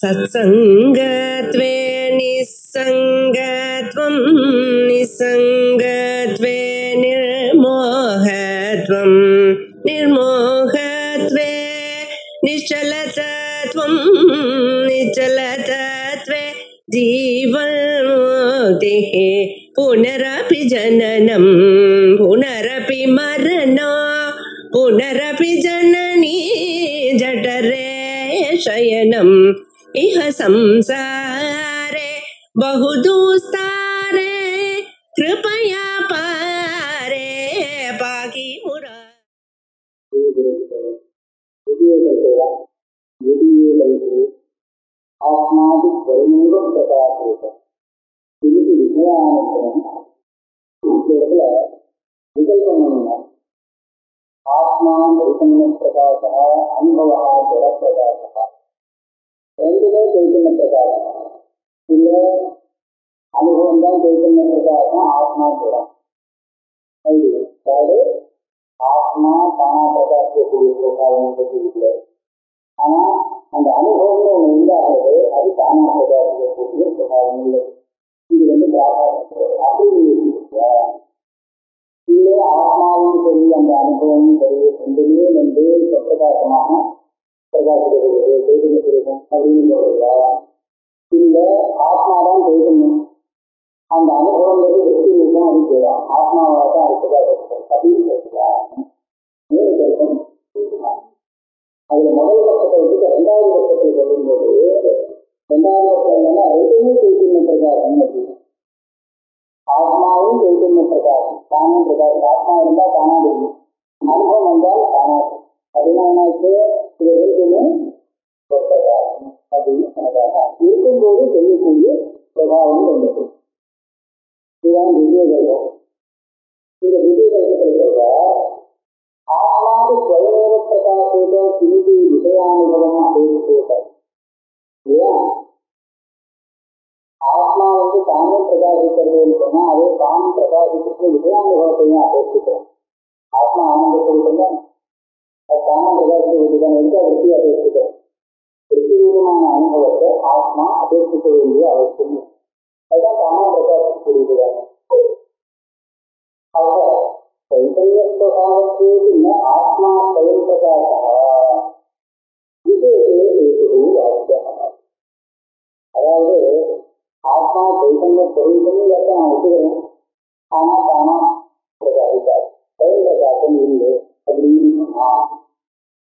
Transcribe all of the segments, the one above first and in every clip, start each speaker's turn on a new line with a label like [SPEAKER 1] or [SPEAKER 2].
[SPEAKER 1] सत्संगत्वे निस्संगत्वं निस्संगत्वे निर्मोहत्वं निर्मोहत्वे निश्चलतत्वं निश्चलतत्वे जीवन्मुक्तिः पुनरपि जननं पुनरपि मरणं पुनरपि जननी जठरे शयनम् इह संसारे बहुदुस्तारे कृपया पारे पाहि मुरा।
[SPEAKER 2] ரெண்டுமே சைத்தன்ய பிரகாசம் இல்லை, அனுபவம் தான் சைத்தன்ய பிரகாசம், ஆத்மா கூடம். அதாவது ஆத்மா தானா பிரகாசிக்கக்கூடிய பிரகாசம் பற்றி இல்லை. ஆனால் அந்த அனுபவம் ஒன்று உண்டாகிறது, அது தானா பிரகாசிக்கக்கூடிய பிரகாசம் இல்லை. இது வந்து அப்படி இல்லை, ஆத்மாவும் சரி அந்த அனுபவமும் சரி ரெண்டுமே வந்து பிரகாசமாக பிரகாசிக்கிறது சைதன்ய சுரூபம் அப்படின்னு சொல்றா. இந்த ஆத்மாதான் சைதன்யம், அந்த அனுபவம் வெற்றி இருக்கும் அப்படின்னு சொல்லலாம். ஆத்மாவாக தான் அது பிரகாசிக்கும் அப்படின்னு சொல்றா. நேரம் அதுல முதல் பக்கத்தை விட்டு ரெண்டாவது பக்கத்தில் சொல்லும்போது ரெண்டாவது பக்கம் என்னன்னா ரெண்டுமே சைதன்ய பிரகாசம் அப்படின்னு. ஆத்மாவும் சைதன்ய பிரகாசம், தானும் பிரகாசம். ஆத்மா இருந்தா தானா இருக்கும், அனுபவம் வந்தால் தானா அப்படின்னா என்னாச்சு, இது ரெண்டுமே பிரகாசம் அப்படின்னு இருக்கும்போது செய்யக்கூடிய பிரபாவம் வந்தது. இதுதான் திவ்யகல்பம். இந்த திவ்யகல்பத்தில் சொல்ற ஆத்மாவுக்கு ஸ்வயமேவ பிரகாசிக்க கிந்தி விஷயானுபவம் அபேட்சித்தம். இல்லையா, ஆத்மா வந்து தானே பிரகாசிக்கிறதுன்னு சொன்னா அதே தான் பிரகாசிக்கிறது விஷயானுபவத்தையும் அபேட்சிக்கிறோம். ஆத்மா ஆனந்தத்தில் சொன்னா அது தானே பிரகாசிக்கிறதுதான் எந்த விருத்தி அபேட்சிக்கிறோம். விருத்திகரமான அனுபவத்தை ஆத்மா அபேட்சிக்க வேண்டிய அவசியம். அதுதான் தானே பிரகாசிக்கக்கூடியதுதான். ஆக சைதன்யஸ்வபாவத்தேன ஆத்மா ஸ்வயம் பிரகாசः விசேஷே ஹேதுः வாக்கியः. அதாவது ஆத்மா சைதன்ய ஸ்வரூபம்னு நான் வச்சுக்கிறேன், ஆனா தானா பிரகாசிக்காது, ஸ்வயம் பிரகாசம் இல்லை அப்படின்னு சொன்னா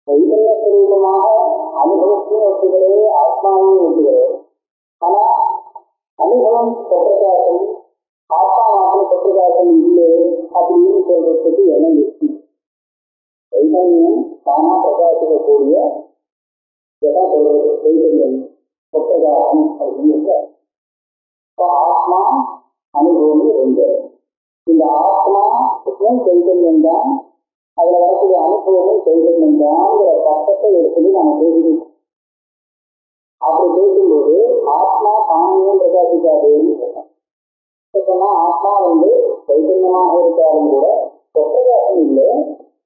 [SPEAKER 2] சைதன்ய ஸ்வரூபமாக அனுபவத்தையும் வச்சுக்கிறேன், ஆத்மாவையும் வச்சுக்கிறேன். ஆனா அனுபவம் பிரகாசம், ஆத்மா மாத்திரம் பிரகாசம் இல்லை அப்படின்னு சொல்றதுக்கு என்ன யுக்தி? சைதன்யம் தானா பிரகாசிக்கக்கூடிய இதான் சொல்றது சைதன்யம் பிரகாசம் அப்படின்னு. ஆத்மா அனுபவம் ரெண்டு. இந்த ஆத்மா சைதன்யம் தான், அதுல வரக்கூடிய அனுபவமும் சைதன்யம் தான்ங்கிற பக்கத்தை எடுத்துட்டு நம்ம பேசிக்கணும். அப்படி பேசும்போது ஆத்மா தானியம் பிரகாசிக்காதுன்னு சொன்னோம். சொன்னா ஆத்மா வந்து சைதன்யமாக இருக்காலும் கூட பிரகாசம் இல்லை,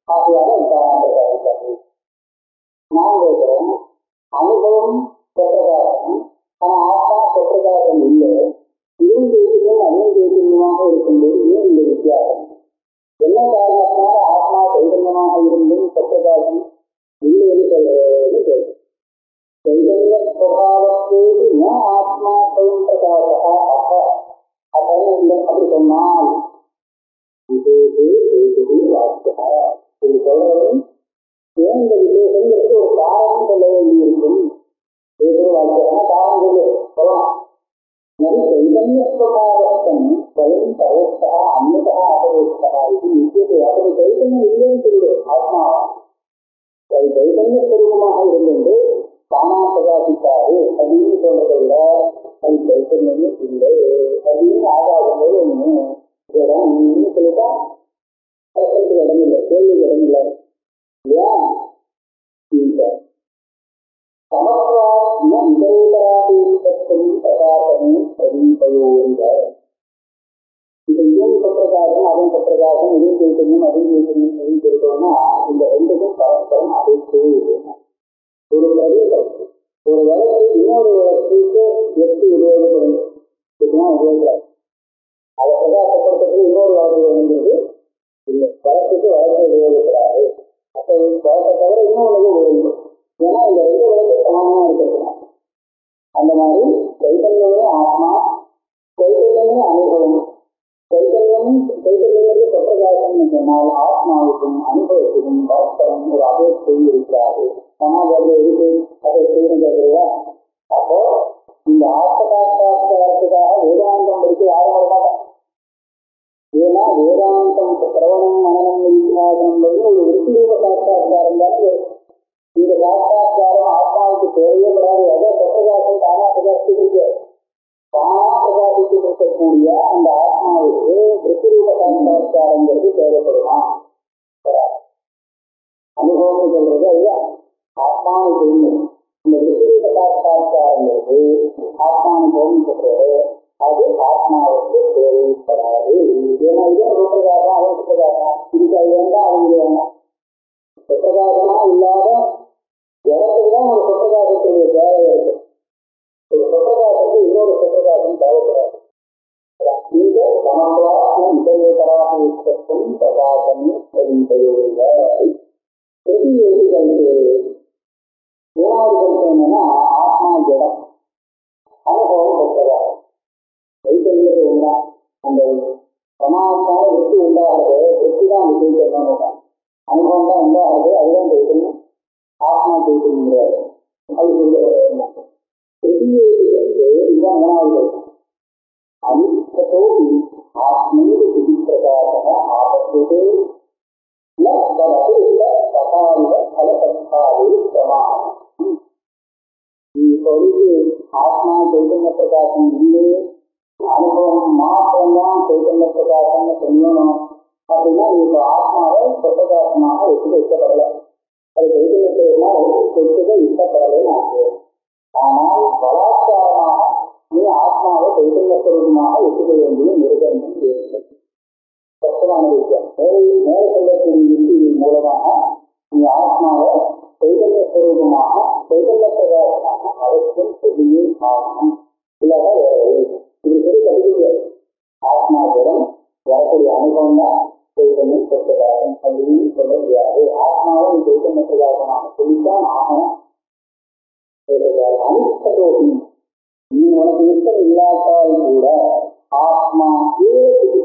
[SPEAKER 2] ஆகையால தானா பிரகாசிக்காது. நான் கேட்கிறேன், அனுபவம் பிரகாசம், ஆனா ஆத்மா பிரகாசம் இல்லை, இதுவும் சைதன்யம் அதுவும் சைதன்யமாக இருக்கும்போது ஏன் இந்த வித்தியாசம்? என்ன காரணத்தினால ஆத்மா சைதன்யமாக இருந்தும் பிரகாசம் இல்லைன்னு சொல்றேன்னு கேட்கும். சைதன்ய பிரபாவத்தோடு ந ஆத்மா ஸ்வயம் பிரகாசா அப்படின்னு அப்படி சொன்னால் விசேஷே ஹேதுः வாக்கியः. இது சொல்றது ஏன் இந்த விசேஷங்கிறது ஒரு காரணம் சொல்ல வேண்டியிருக்கும். ஹேதுः வாக்கியம்னா காரணம் சொல்லலாம். சைதன்யஸ்வபாவஸ்தம் ஸ்வயம் பரோட்சா அந்நியதா அபரோட்சா இது நிச்சயத்தை அப்படி சைதன்யம் இல்லைன்னு சொல்லு. ஆத்மா அது சைதன்ய ஸ்வரூபமாக இருந்துட்டு தானா பிரகாசிக்காது அப்படின்னு சொல்றதை விட அது சைத்தன்யமே இல்லை அப்படின்னு ஆகாதபோது ஒண்ணு இடம் நீங்க சொல்லிட்டா பிரச்சனைக்கு இடம் இல்லை, கேள்விக்கு இடம் இல்லை இல்லையா? சமத்துவம் பிரகாசமே பிரதீபயோங்க. இந்த இதுவும் பிரகாசம் அதுவும் பிரகாசம், இதுவும் சைத்தன்யம் அதுவும் சைத்தன்யம் அப்படின்னு சொல்லிட்டோம்னா இந்த ரெண்டுக்கும் பரஸ்பரம் அடைத்து ஒரு பிரதீபம், ஒரு விளக்கு இன்னொரு உபயோகிக்கிறார். அதை பிரகாசப்படுத்துறது இன்னொரு வார்த்தை வேண்டியது இல்லை. வழக்குக்கு வழக்கை உபயோகிக்கிறாரு. அப்போ வழக்கை தவிர இன்னொன்று உபயோகிக்கும். ஏன்னா இந்த ரெண்டு வழக்கு சமானமா இருக்கிறதுனா அந்த மாதிரி சைத்தன்யமே ஆத்மா, சைத்தன்யமே அனுபவம். சைத்தன்யத்திற்கு பிரகாசம் சொன்னால் ஆத்மாவுக்கும் அனுபவத்துக்கும் பரஸ்பரம் ஒரு அபேட்சை இருக்கிறாரு. சமாஜத்தில் இருக்கு அபேட்சைன்னு கேட்கிறதா? அப்போ இந்த ஆத்மகாட்சாரத்துக்காக வேதாந்தம் படிக்க யாரும் வரமாட்டாங்க. ஏன்னா வேதாந்தம் சிரவணம் மனநம் வித்தியாசம் ஒரு விருத்திரூப சாட்சா்காரம் தான். இந்த சாட்சா்காரம் ஆத்மாவுக்கு தேவையப்படாது. அதை பிரகாசம் தானா பிரகாசிக்க தானா பிரகாசித்து இருக்கக்கூடிய அந்த ஆத்மாவுக்கு விருத்திரூப சாட்சா்காரங்கிறது தேவைப்படுமா? அனுபவம் சொல்றது ஐயா ஆத்மாவுக்கு தெரியும். இந்த விருத்திரூப சாட்சா்காரங்கிறது ஆத்மானுபவம் சொல்றது அது ஆத்மாவுக்கு தேவைப்படாது. ஏன்னா இதே சுப்பிரகாசம் அவன் சுப்பிரகாசம் இதுக்கு அது வேண்டாம் அவங்க வேண்டாம். சுப்பிரகாசமா இல்லாத இடத்துக்கு தான் ஒரு சுப்பிரகாசத்துடைய தேவை இருக்கு. ஒரு சுப்பிரகாசத்துக்கு இன்னொரு சுப்பிரகாசம் தேவைப்படாது. இந்த சமத்துவம் இதயத்தராகும் பிரகாசம் தெரிந்ததுள்ள மூணாவது கருத்து என்னன்னா ஆத்மா ஜடம் அனுபவம் பெற்றதாக வைத்தறிவது உண்டா? அந்த சமாதான விருத்தி உண்டாகிறது. விருத்தி தான் விசேஷம். அனுபவம் தான் உண்டாகிறது. அதுதான் வைத்தறியும் ஆத்மா வைத்தறியும் கிடையாது. அது சொல்லுவது இதுதான் மூணாவது அனித்தோபி ஆத்மீக விதிப்பிரகாசக ஆபத்து ஆத்மா சைதன்ய பிரகாசம் இல்லை, அனுபவம் மாத்திரம்தான் சைதன்ய பிரகாசம் சொல்லணும் அப்படின்னா இப்ப ஆத்மாவை பிரகாசமாக வச்சுக்க இஷ்டப்படலை. அது சைதன்யத்தை வச்சுக்க இஷ்டப்படலை நான். ஆனால் பலாத்காரமாக நீ ஆத்மாவை சைதன்யஸ்வரூபமாக வச்சுக்க வேண்டிய நிர்பந்தம் இல்லை. கஷ்டமான விஷயம். மேலே சொல்லக்கூடிய யுக்தியின் மூலமாக நீ ஆத்மாவை சைதன்யஸ்வரூபமாக சைதன்ய பிரகாசமாக அவசியம் சொல்லியே ஆகணும். இல்லாத இது சரி கருதுங்க. ஆத்மா ஜடம் வரக்கூடிய அனுபவம் தான் சைதன்யம் பிரகாசம் அப்படின்னு சொல்ல முடியாது. ஆத்மாவை சைதன்ய பிரகாசமாக சொல்லித்தான் ஆகணும். அனிஷ்டதோஷி நீ உனக்கு இஷ்டம் இல்லாட்டால் கூட ஆத்மா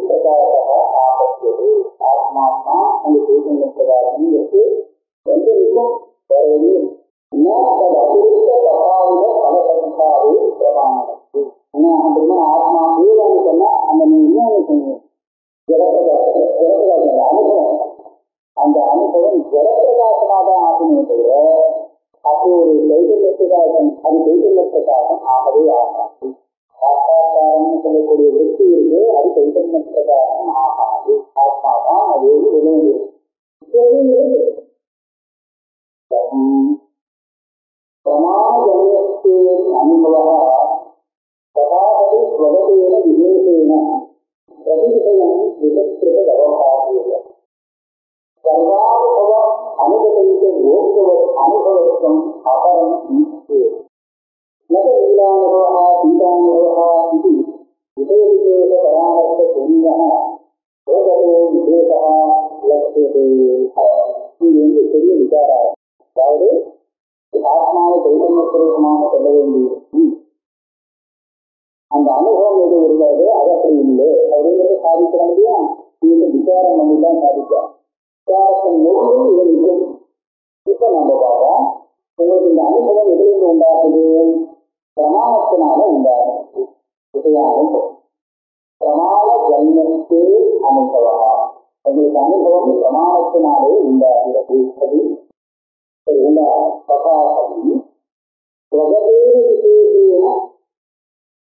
[SPEAKER 2] பிரகாசக ஆபத்து. ஆத்மா தான் அந்த சைதன்ய பிரகாசம் இருக்கு. எந்த விஷயம் வேற எதுவும் அதிருஷ்ட பிரபாவில பல சம்சாரி பிரமாணம். என்ன அப்படின்னா ஆத்மா வீரன்னு சொன்னா அந்த நீ இன்னொன்று சொன்னீங்க ஜலப்பிரகாசம் அனுபவம். அந்த அனுபவம் ஜலப்பிரகாசமாக தான் ஆகுமே தவிர அப்போ ஒரு சைதன்ய பிரகாசம் அது சைதன்ய பிரகாசம் ஆகவே ஆகாது. சாட்சா்காரம் சொல்லக்கூடிய விருத்தி இருக்கு, அது சைதன்ய பிரகாசம் ஆகாது. ஆத்மா தான் அது விளைவு. பிரமாணஜன்யஸ்தே அனுபவः ததாவதி ஸ்வதேன விசேஷேன பிரதிவிஷயம் விசக்ருத அவகாசேன சர்வானுபவ அனுபவிக்க யோக்யவத் அனுபவத்துவம் அபரம் ஈஸ்தே ந லீலானுபவः பீடானுபவः இது விசேஷ பராமர்த்த புண்ணியः யோகோ விசேஷः லக்ஷ்யதே. இது வந்து பெரிய விசாரம். அதாவது ஆத்மாவை சைதன்யஸ்வரூபமாக சொல்ல வேண்டியது அந்த அனுபவம் எது வருகிறது அது அப்படி இல்லை அப்படிங்கிறத சாதிக்கிற முடியும். இது விசாரம் பண்ணிதான் சாதிக்க விசாரத்தின் மூலம் இது நிற்கும். இப்ப நம்ம பார்த்தா உங்களுக்கு இந்த அனுபவம் எதிலிருந்து உண்டாகுது? பிரமாணத்தினால உண்டாகுது. விஷயம் பிரமாண ஜன்மத்தே அனுபவம். உங்களுக்கு அனுபவம் பிரமாணத்தினாலே உண்டாகிறது. பிரகாசம் பிரகதேன விசேஷேன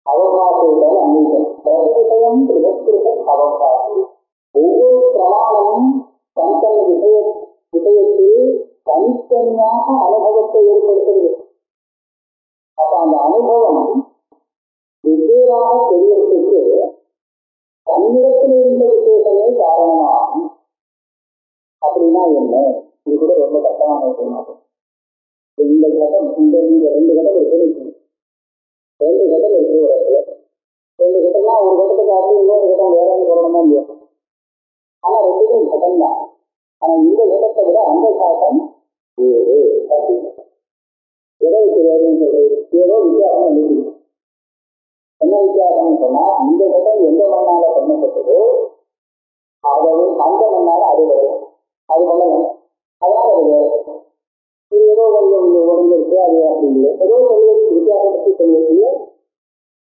[SPEAKER 2] அவகாசங்கள் அநேகம் பிரதிவிஷயம் பிரகத்கிருத அவகாசம். ஒவ்வொரு பிரமாணமும் தனித்தனி விஷயத்தில் தனித்தனியாக அனுபவத்தை ஏற்படுத்துகிறது. அப்ப அந்த அனுபவம் வெவ்வேறாக தெரியறதுக்கு தன்னிடத்தில் இருந்த விசேஷமே காரணமாகும். அப்படின்னா என்ன? இது கூட ரொம்ப கஷ்டமான விஷயம். இந்த கட்டம் இந்த ரெண்டு கட்டம் இருக்கு. ரெண்டு கட்டம் இருக்கு. ஒரு இடத்துல ரெண்டு கட்டம்னா கட்டம் தான். ஆனா இந்த கட்டத்தை விட அந்த காட்டம் வேறு அப்படின்னு எதை தெரியாதுன்னு சொல்றது ஏதோ வித்தியாசம் நினைக்கிறேன். என்ன வித்தியாசம்னு சொன்னா இந்த கட்டம் எந்த மண்ணால பண்ணப்பட்டதோ அதாவது அந்த மண்ணால அது வரும், அது பண்ணணும், அதனால அது வேறு. இது ஏதோ கொஞ்சம் உடஞ்சிருக்கு அது அப்படி இல்லை, ஏதோ சொல்வதற்கு வித்தியாசப்பட்டு சொல்வதில்லை.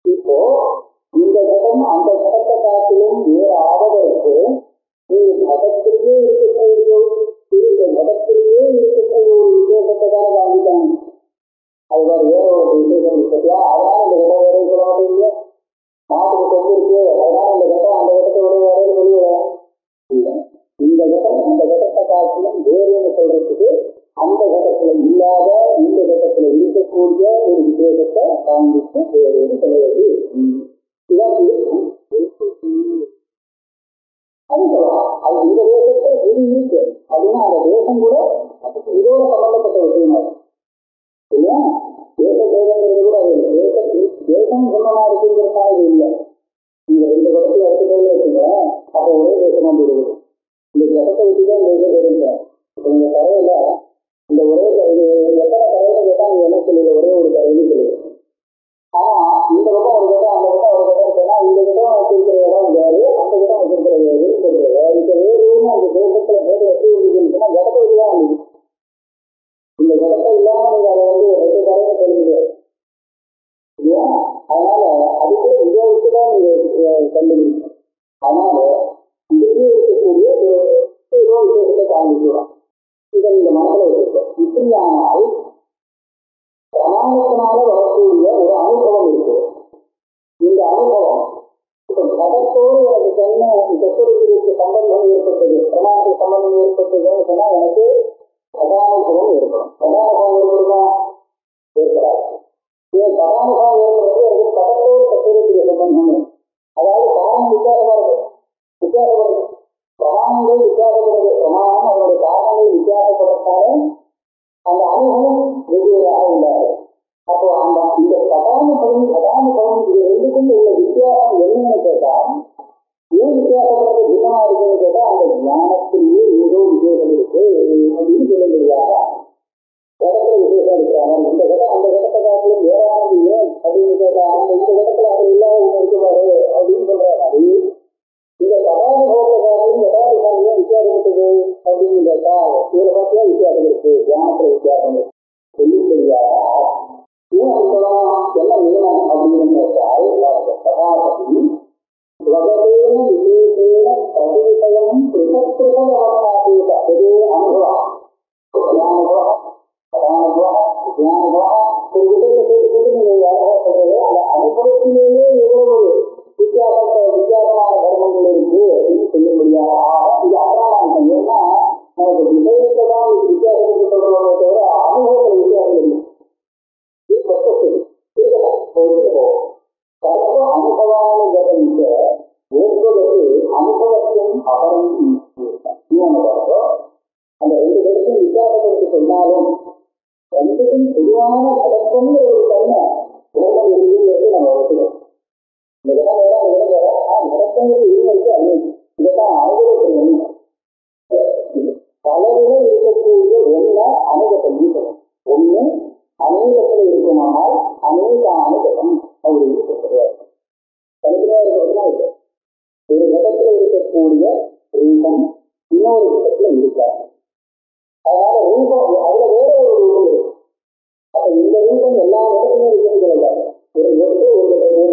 [SPEAKER 2] இப்போ இந்த கட்டம் அந்த கட்டத்தை காட்டிலும் வேறு ஆவதற்கு நீங்க மதத்திலேயே இருக்கக்கூடிய இந்த மதத்திலேயே இருக்கக்கூடிய ஒரு விசேஷத்தை தான் காண்பிக்கணும். அதுதான் வேற ஒரு விசேஷம் இருக்கியா, அதனால இந்த கட்டம் வேற சொல்ல மாட்டீங்க. நாட்டுக்கு கொண்டு இருக்கு அதனால இந்த கட்டம் அந்த கட்டத்தோட வேற சொல்லுவா இல்லை. இந்த கட்டம் அந்த கட்டத்தை காட்டிலும் வேறுன்னு சொல்றதுக்கு அந்த கட்டத்துல இல்லாத இந்த கட்டத்துல இருக்கக்கூடிய ஒரு விசேஷத்தை காண்பித்து வேறுன்னு சொல்வது. அது சொல்லலாம். அது இந்த தேசத்தை இது இருக்கு அப்படின்னா அந்த தேசம் கூட இதோட சம்பந்தப்பட்ட விஷயமா இல்லையா. தேச தேசங்கிறது கூட அது இல்லை. தேசம் சொந்தமா இருக்குங்கிறதுனால இது இல்லை. நீங்க ரெண்டு கட்டத்துல எடுத்துக்கொள்ள இருக்குங்க அப்ப ஒரே தேசமா போடுது. இந்த கட்டத்தை வச்சுதான் இந்த தேசம் தெரிஞ்சேன். இப்ப இந்த கரையில இந்த ஒரே இது எத்தனை கரையில கேட்டா நீங்க என்ன சொல்லுங்க, ஒரே ஒரு கரைன்னு சொல்லுங்க. ஆனா இந்த பக்கம் ஒரு கட்டம் அந்த பக்கம் ஒரு கட்டம் சொன்னா இந்த கட்டம் வச்சிருக்கிற இடம் வேறு அந்த கட்டம் வச்சிருக்கிற வேறுன்னு சொல்றது. இந்த வேறுன்னு அந்த தேசத்துல வேறு எப்படி இருக்குன்னு சொன்னா கடத்தை வச்சுதான் இருக்கு. இந்த கடத்தை இல்லாம நீங்க அதை ரெண்டு கரையை சொல்லுங்க இல்லையா. அதனால அது கூட இதை வச்சுதான் நீங்க கண்டுபிடிக்கணும். அதனால இங்கே இருக்கக்கூடிய ஏதோ விசேஷத்தை காண்பிக்கலாம். இதை நீங்க மனதில் வச்சிருக்கோம். இப்படியானால் பிரமாணத்தினால வரக்கூடிய ஒரு அனுபவம் இருக்கு. இந்த அனுபவம் இப்ப மதத்தோடு எனக்கு சொன்ன கட்டுரைக்கு சம்பந்தம் ஏற்பட்டது, பிரமாணத்துக்கு சம்பந்தம் ஏற்பட்டதுன்னு சொன்னா எனக்கு கதானுபவம் ஏற்படும். கதானுபவம் ஏற்படுமா? ஏற்படாது. ஏன் கதானுபவம் ஏற்படுறது எனக்கு பதத்தோடு கட்டுரைக்கு சம்பந்தம். அதாவது காரணம் வித்தியாசப்படுது வித்தியாசப்படுது பிரமாணங்கள் வித்தியாசப்படுது. பிரமாணம் அவருடைய காரணங்கள் வித்தியாசப்பட்டாலும் அந்த அனுபவம் வெவ்வேறாக உள்ளாரு. அப்போ அந்த இந்த கதானுபவம் இது ரெண்டுக்கும் உள்ள வித்தியாசம் என்னன்னு கேட்டா ஏன் வித்தியாசப்படுறது பின்னமா இருக்குன்னு கேட்டா அந்த ஞானத்திலேயே ஏதோ விசேஷம் இருக்கு அப்படின்னு சொல்ல முடியாத இடத்துல விசேஷம் இருக்கிறாங்க. இந்த கட்டம் அந்த கட்டத்தை காட்டிலும் வேறானது ஏன் அப்படின்னு கேட்டா அந்த இந்த கட்டத்துல அது இல்லாத இருக்குவாரு அப்படின்னு சொல்றாரு. இந்த கதானுபவத்தை காட்டிலும் கதானுபவம் ஏன் வித்தியாசப்பட்டது அப்படின்னு கேட்டா இதுல பார்த்தியா வித்தியாசம் இருக்கு, தியானத்துல வித்தியாசம் இருக்கு சொல்லி முடியாத ஏன் சொல்லலாம் என்ன நியமனம் அப்படின்னு கேட்டால் சகாபதி வகதேன விசேஷேன பிரதிவிஷயம் பிருதப்பிருதவகாதேத இதே அனுபவம் ஒரு விஷயத்தை சேர்த்துக்கிட்டு நீங்க அனுபவம் சொல்றது அந்த அனுபவத்திலேயே ஏதோ ஒரு வித்தியாசமான தர்மங்கள் இருக்கு அப்படின்னு சொல்ல முடியாது. இது அபராதம். ஏன்னா நமக்கு விஷயத்தை தான் வித்தியாசத்தை சொல்றவங்க தவிர அனுபவத்தில் வித்தியாசம் இல்லை. தத்துவ அனுபவானுகதஞ்ச ஏற்பதற்கு அனுபவத்தின் அபரம் அந்த ரெண்டு பேருக்கும் வித்தியாசத்தை சொன்னாலும் ரெண்டுக்கும் பொதுவான நடக்கும் ஒரு தன்மை உலகம் இருக்கிறது நம்ம வச்சுக்கணும். இந்த இடம் வேற இந்த இடம் வேற நடக்கங்கள் இருக்கு. அது இதைத்தான் அனுபவத்தில் ஒண்ணு பலரில இருக்கக்கூடிய ஒன்றை அனுபவத்தை நீக்கணும். ஒண்ணு அநேகத்தில் இருக்குமானால் அநேக அனுபவம் அப்படின்னு சொல்றாரு. தனித்தனியா இருக்கிறதுனா இல்லை. ஒரு இடத்துல இருக்கக்கூடிய ரூபம் இன்னொரு இடத்துல இருக்காது. அதனால ரூபம் அதுல வேற ஒரு ரூபம் இருக்கு. அப்ப இந்த ரூபம் எல்லா இடத்துலயும் இருக்கிறது ஒரு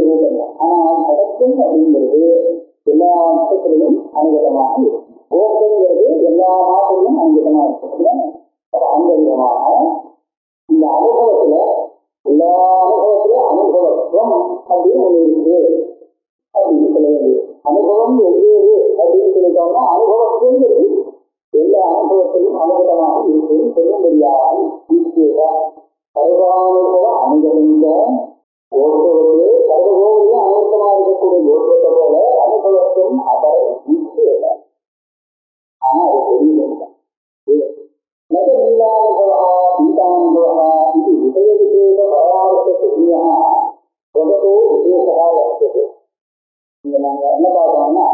[SPEAKER 2] ரூபம் தான். ஆனால் நடக்கும் அப்படிங்கிறது எல்லா அர்த்தத்திலும் அனுகதமாக இருக்கும். கோபங்கிறது எல்லா நாட்டிலும் அனுகதமா இருக்கும். அப்ப அந்த விதமாக இந்த அனுபவத்துல எல்லா அனுபவத்திலும் அனுபவத்துவம் அப்படின்னு ஒண்ணு இருக்கு அப்படின்னு சொல்ல வேண்டியது. அனுபவம் வெவ்வேறு அப்படின்னு சொல்லிட்டோம்னா அனுபவத்துங்கிறது எல்லா அனுபவத்திலும் அனுகதமாக இருக்குன்னு சொல்ல முடியாது. சர்வானுபவ அனுகதங்க ஓட்டுவது சர்வகோவிலும் அனுபவமாக இருக்கக்கூடிய ஓட்டுவதை போல அனுபவத்தும் அபரம் நிச்சயம். ஆனா அது தெரியல. நகரீலானுபவா கீதானுபவா இது விசயவிசேஷ பராமர்ச சொதோ விசேஷா வர்த்தது. இங்க நாங்க என்ன பார்த்தோம்னா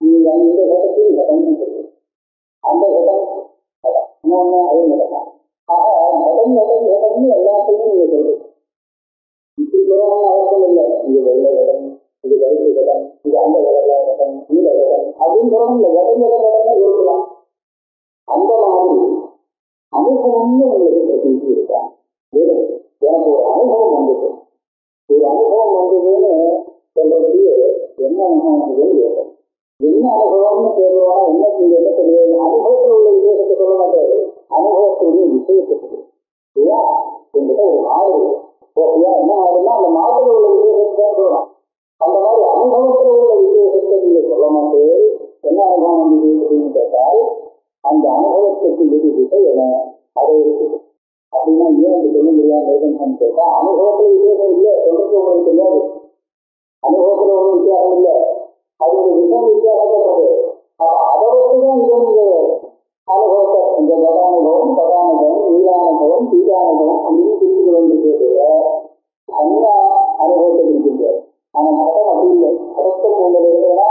[SPEAKER 2] இந்த கட்டத்தில் இந்த கண்டி தெரியும். இன்னொன்னு அது நடக்கும். நடன்னு எல்லாத்தையும் நீங்க சொல்றீங்க. இப்படி சொல்லணும் அவசியம் இல்லை. இது வெள்ளை இடம், இது கருப்பு இடம், இது அந்த கடலை இடம், நீல இடம் அப்படின்னு சொல்லணும். இந்த இடம் இருக்கலாம். அந்த மாதிரி அனுபவம்னு உங்களுக்கு பிரதிநிதி இருக்காங்க. எனக்கு ஒரு அனுபவம் வந்தது, ஒரு அனுபவம் வந்ததுன்னு சொல்றதுக்கு என்ன அனுபவம் வந்ததுன்னு கேட்கும். என்ன அனுபவம்னு கேட்கலாம். என்ன நீங்க என்ன சொல்லுவீங்க? அனுபவத்தில் உள்ள விசேஷத்தை சொல்ல மாட்டாரு, அனுபவத்துடைய விஷயத்துக்கு இல்லையா? என்கிட்ட ஒரு மாடு ஓகேயா, என்ன ஆகுதுன்னா அந்த மாட்டில் உள்ள விசேஷத்தை தான் சொல்லலாம். அந்த மாதிரி அனுபவத்தில் உள்ள விசேஷத்தை நீங்க சொல்ல மாட்டேன். என்ன அனுபவம் வந்தது அப்படின்னு கேட்டால் அந்த அனுபவத்துக்கு எது விஷயம் அதை இருக்குது அப்படின்னா ஏன் அப்படி சொல்ல முடியாது கேட்டா அனுபவத்துல விசேஷம் இல்லை, சொல்றது உங்களுக்கு தெரியாது. அனுபவத்துல ஒன்றும் வித்தியாசம் இல்லை, அதோட விஷயம் வித்தியாசப்படுறது. அதை வச்சுதான் இதை நீங்க அனுபவத்தை இந்த பதானுபவம், பதானுபவம், நீலானுபவம், தீரானுபவம் அப்படின்னு பிரித்து வந்துட்டு அந்த அனுபவத்தை பிரிக்கின்ற. ஆனா படம் அப்படி இல்லை. படத்தை போன்றது என்னன்னா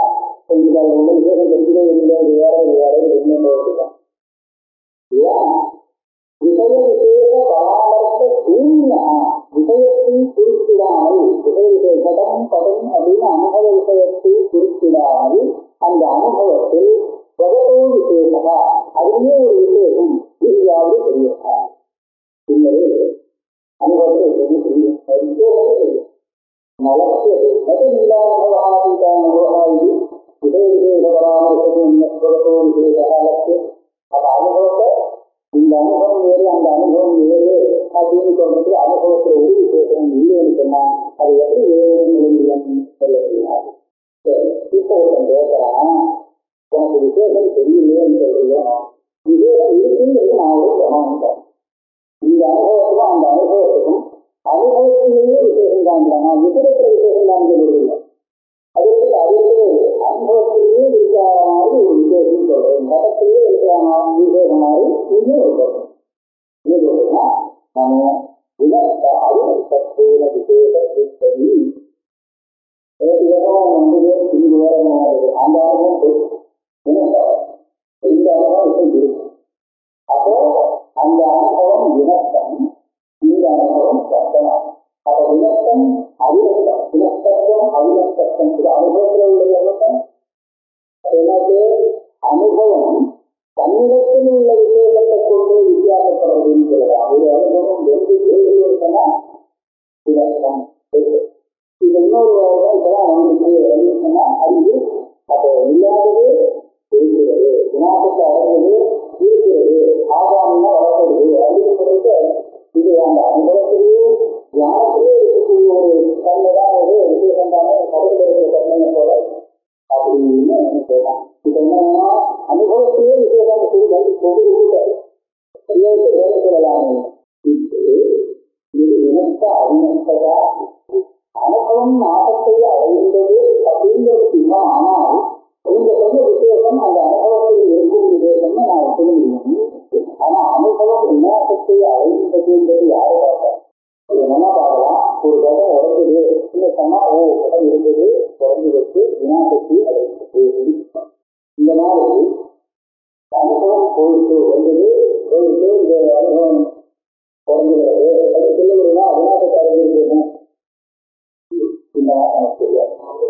[SPEAKER 2] கொஞ்சம் ரொம்ப விசேஷம் தெரிஞ்சதே இல்லை, வேற என்னதான் விஷய விசேஷ பராமர்த்த சூன்யா விஷயத்தை குறிப்பிடாமல் விஷய படம் படம் அப்படின்னு அனுபவ விஷயத்தை குறிப்பிடாமல் அந்த அனுபவத்தில் பகவோ விசேஷமா அதுவே ஒரு விசேஷம் எங்கேயாவது தெரியுமா? பின்னரே அனுபவத்தை தெரியும் தெரியும் நலத்தியது அது நீலானுபவாதிகானுபவாதி விஷய விசேஷ பராமர்த்தம் பகவோ விசேஷ லட்சியம். அந்த அனுபவத்தை இந்த அனுபவம் வேறு அந்த அனுபவம் வேறு அப்படின்னு சொல்றது அனுபவத்தில் ஒரு விசேஷம் இல்லைன்னு சொன்னா அது எப்படி வேறு சொல்லலாம். இப்போ ஒருத்தன் கேட்கறான், உனக்கு விசேஷம் தெரியலையேன்னு சொல்றீங்க. விசேஷம் இருக்குங்கிறது நான் ஒரு கவனிப்பேன். இந்த அனுபவத்துக்கும் அந்த அனுபவத்துக்கும் அனுபவத்திலேயே விசேஷம் காண்கிறாங்க, விசேஷத்துல விசேஷம் காண்க முடியல. அதுக்கு அனுபவத்திலேயே இருக்கிற மாதிரி ஒரு விசேஷம் சொல்றேன், மதத்திலேயே இருக்கிற விசேஷம் மாதிரி இங்கே சொல்றேன். நம்ம அறிவுறுத்தேன விசேஷத்தை வந்து இங்கு வேற அந்த அனுபவம் இந்த அனுபவம் இருக்கு. அப்போ அந்த அனுபவம் வினத்தம், இந்த அனுபவம் சத்தம். அப்ப வினத்தம் அவினத்தம், வினத்தத்துவம் அவினத்தம் அனுபவத்தில் உள்ள வினத்தம் எனக்கு அனுபவம் தன்னிடத்தில் உள்ள விசேஷத்தை கொண்டு வித்தியாசப்படுறதுன்னு சொல்லலாம். ஒரு அனுபவம் வென்று எழுதுவதுன்னா வினத்தம். இது இன்னொரு இப்பதான் வந்துச்சு அப்படின்னு சொன்னா அறிவு அப்போ இல்லாதது இருக்கிறது, வினாசத்தை அடைந்தது இருக்கிறது, ஆகாமியா வளர்க்கிறது அப்படின்னு சொல்லிட்டு இது அந்த அனுபவத்திலேயே ஞானத்திலே இருக்கக்கூடிய ஒரு தன்மைதான் ஒரு விசேஷம் தானே கடவுள் இருக்கிற தன்மையை போல அப்படின்னு சொல்லலாம். இது என்னன்னா அனுபவத்திலே விசேஷம் வேலை சொல்லலாமே. இது இனத்த அவினத்ததா அனுபவம் நாட்டத்தை அடைந்தது அப்படிங்கிறது சின்னம். ஆனால் நீங்க சொன்ன விசேஷம் அந்த அனுபவத்தில் இருக்கும் விசேஷம்னு நான் சொல்ல முடியும். ஆனா அனுபவம் விநாசத்தை அடைந்ததுன்றது யாரை பார்த்தேன் என்ன பார்க்கலாம். ஒரு கடம் உடஞ்சது சின்ன சொன்னா கடம் இருந்தது உடஞ்சு வச்சு விநாசத்தை அடைந்தது. இந்த மாதிரி அனுபவம் போயிட்டு வந்தது போயிட்டு இந்த அனுபவம் உடஞ்சுகிறது அது சொல்ல முடியுமா? விநாசத்தை அடைஞ்சிருக்கு தெரியாது.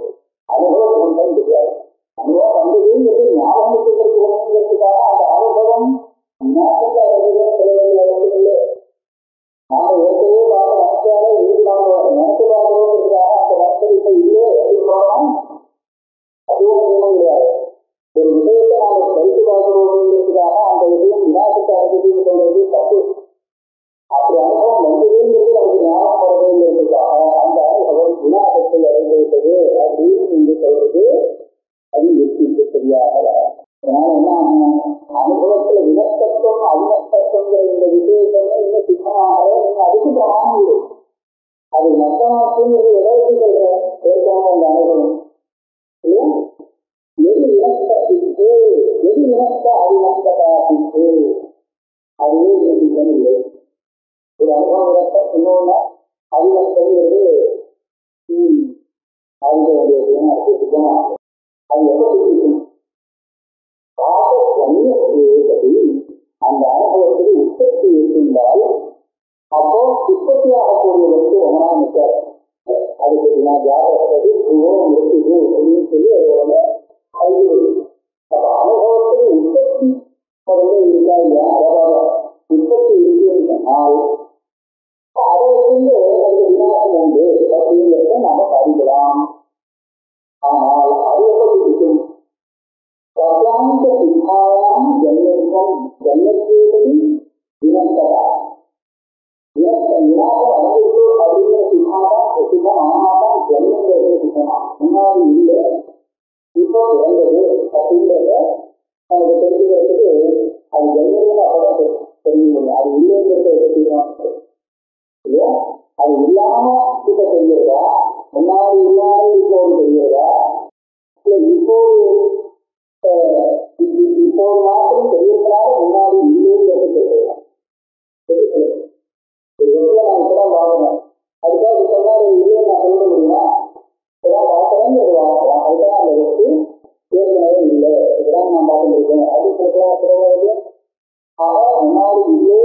[SPEAKER 2] அனுபவம் ஒன்றும் தெரியாது. அனுபவம் வந்ததுங்கிறது ஞாபகத்துக்காக அந்த அனுபவம் ஞாபகத்தை அடைஞ்சதுன்னு சொல்லவில்லை. நாம ஏற்கனவே பார்க்க நினைச்சாலே இருந்தாலும் நினைச்சு பார்க்கறதுக்காக அந்த நினைச்சது இப்ப இல்லை அப்படின்னு சொல்லலாம். அதுவும் நியமம் கிடையாது. ஒரு விஷயத்தை நாம படித்து பார்க்கிறோம்ங்கிறதுக்காக அந்த விஷயம் விநாசத்தை அடைஞ்சதுன்னு சொல்றது தப்பு. அப்படி அனுபவம் வந்ததுங்கிறது நமக்கு ஞாபகம் வருதுங்கிறதுக்காக அந்த அனுபவம் விநாசத்தை அடைந்துவிட்டது அப்படின்னு நீங்க சொல்றது அது வெற்றிக்கு தெரியாத. அதனால என்ன ஆகும், அனுபவத்துல வினத்தத்துவம் அவினத்தத்துவங்கிற இந்த விசேஷமே இன்னும் சித்தமாக நீங்க அதுக்கு பிரமாணம் இல்லை. அது நஷ்டமாக்குங்கிறது எதற்கு சொல்றேன் ஏற்கனவே அந்த அனுபவம் இல்லையா? எது வினத்தத்திற்கு எது வினத்த அவினத்ததாக்கு அதுவே சித்தம் இல்லை. ஒரு அனுபவம் வினத்தம் இன்னொன்னு அவினத்தங்கிறது அறிந்த வேண்டிய அதுக்கு சித்தமாகும். அது எப்படி இருக்கும்? அந்த அனுபவத்தை என்றால் அப்போ உற்பத்தி ஆகக்கூடிய வச்சு ஒன்றா நிற்காது. அதுக்கு நான் ஜாதகப்படி இருக்குது அப்படின்னு சொல்லி அதோட அறிவு. அப்ப அனுபவத்துக்கு உற்பத்தி இருக்கா இல்லையா, அதாவது உற்பத்தி இருக்குன்னு சொன்னால் அதை வந்து அதுக்கு விநாசம் உண்டு அப்படிங்கிறத நாம அறிக்கலாம். ஆனால் அது எப்படி இருக்கும்? சத்யாந்த சித்தாயாம் ஜன்மம் ஜன்மத்தேவதி வினந்ததா விநாசம் அடைந்து அப்படிங்கிற சித்தாதான் சித்தம். ஆனாதான் ஜன்மங்கிறது சித்தமா முன்னாடி இல்லை இப்போ இறந்தது அப்படிங்கிறத நமக்கு தெரிஞ்சுக்கிறதுக்கு அது ஜன்மத்தில் அவருக்கு தெரிஞ்ச முடியும். அது இல்லைங்கிறத எப்படி இல்லையா? அது இல்லாம இப்ப தெரிகிறதா, முன்னாடி இல்லாம இப்போது தெரிகிறதா, இல்ல இப்போது மாத்திரம் தெரிகிறதுனால முன்னாடி இல்லைங்கிறது தெரிகிறதா? நான் இப்பதான் வாங்கினேன், அதுக்காக சொன்னாரு இல்லைன்னு நான் சொல்ல முடியுமா? இப்பதான் பார்க்கறேன்னு ஒரு வாங்கலாம், அதுதான் அந்த வச்சு ஏற்கனவே இல்லை, இதெல்லாம் நான் பார்த்துருக்கேன் அது சொல்ல. ஆக முன்னாடி இல்லே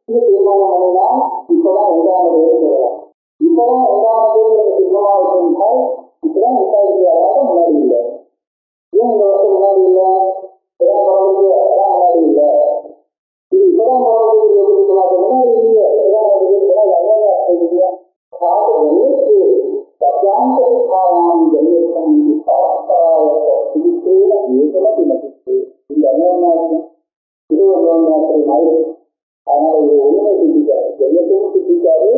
[SPEAKER 2] தீர்மானம் பண்ணினா இப்பதான் உண்டானது சொல்லலாம். இப்பதான் உண்டானது சித்தமா இருந்தால் இப்பதான் உண்டாயிருக்கு, அதாவது முன்னாடி இல்லை. ஏன் இந்த வருஷம் முன்னாடி இல்லை? இப்பதான் பிறகு அதான் முன்னாடி இல்லை. இது இப்பதான் பிறகு எப்படி சொல்லாது முன்னாடி இல்லையே இப்பதான் இல்லையா? சத்யாந்தம் ஜன்மம் இந்த அநியாயம் இது ஒரு நேரத்தில் மாதிரி. அதனால இது ஒண்ணுமே சித்திக்காது, ஜென்மத்தையும் சித்திக்காது,